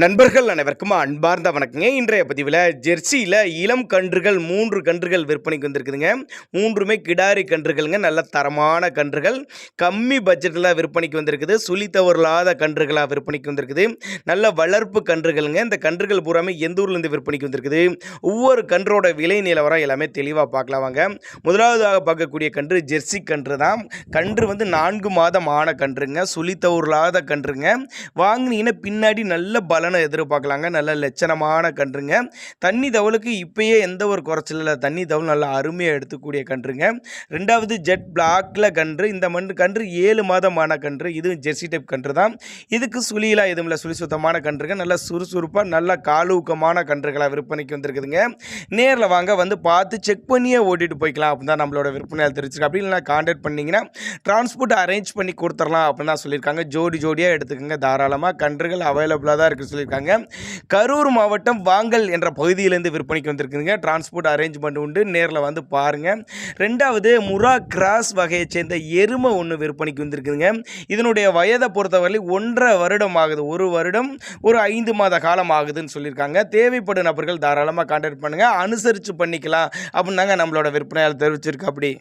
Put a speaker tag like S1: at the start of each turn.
S1: நண்பர்கள் அனைவருக்கும் அன்பார்ந்த வணக்கங்க. இன்றைய பதிவில் ஜெர்சியில் இளம் கன்றுகள் 3 கன்றுகள் விற்பனைக்கு வந்திருக்குதுங்க. 3மே கிடாரி கன்றுகள்ங்க. நல்ல தரமான கன்றுகள், கம்மி பட்ஜெட்டில் விற்பனைக்கு வந்திருக்குது. சுழி தவறில்லாத கன்றுகளாக விற்பனைக்கு வந்திருக்குது. நல்ல வளர்ப்பு கன்றுகள்ங்க. இந்த கன்றுகள் பூராமே எந்த ஊர்லேருந்து விற்பனைக்கு வந்திருக்குது, ஒவ்வொரு கன்றோட விலை நிலவரம் எல்லாமே தெளிவாக பார்க்கலாம் வாங்க. முதலாவதாக பார்க்கக்கூடிய கன்று ஜெர்சி கன்று தான். கன்று வந்து 4 மாதம் ஆன கன்றுங்க. சுழி தவறில்லாத கன்றுங்க. வாங்கினீங்கன்னா பின்னாடி நல்ல பலனை எதிர்பார்க்கலாங்க. நல்ல லட்சணமான கன்றுங்க. தண்ணி தவளுக்கு இப்பயே எந்த ஒரு குறைச்சல் இல்லை. தண்ணி தவள் நல்லா அருமையாக எடுத்துக்கூடிய கன்றுங்க. ரெண்டாவது ஜெட் பிளாக்ல கன்று. இந்த கன்று 7 மாதமான கன்று. இதுவும் ஜெர்சி டைப் கன்று தான். இதுக்கு சுழியெல்லாம் எதுவும் இல்லை. சுழி சுத்தமான கன்றுங்க. நல்ல சுறுசுறுப்பாக நல்ல காலூக்கமான கன்றுகளாக விற்பனைக்கு வந்திருக்குதுங்க. நேரில் வாங்க, வந்து பார்த்து செக் பண்ணியே ஓட்டிட்டு போய்க்கலாம் அப்படின்னு தான் நம்மளோட விற்பனையால் தெரிஞ்சுக்க. அப்படி இல்லைனா கான்டாக்ட் பண்ணிங்கன்னா டிரான்ஸ்போர்ட் அரேஞ்ச் பண்ணி கொடுத்துடலாம் அப்படின்னு தான் சொல்லியிருக்காங்க. ஜோடியாக எடுத்துக்கோங்க. தாராளமாக கன்றுகள் அவைலபிளாக தான் இருக்குது சொல்லியிருக்காங்க. கரூர் மாவட்டம் வாங்கல் என்ற பகுதியிலேருந்து விற்பனைக்கு வந்திருக்குதுங்க. டிரான்ஸ்போர்ட் அரேஞ்ச்மெண்ட் உண்டு. நேரில் வந்து பாருங்கள். ரெண்டாவது முரா கிராஸ் வகையை சேர்ந்த எருமை ஒன்று விற்பனைக்கு வந்திருக்குதுங்க. இதனுடைய வயதை பொறுத்தவரை 1.5 வருடம் ஆகுது. 1 வருடம் ஒரு 5 மாத காலம் ஆகுதுன்னு சொல்லியிருக்காங்க. தேவைப்படும் நபர்கள் தாராளமாக கான்டாக்ட் பண்ணுங்கள். அனுசரித்து பண்ணிக்கலாம் அப்படின்னு தாங்க நம்மளோட விற்பனையால் தெரிவிச்சிருக்கு. அப்படி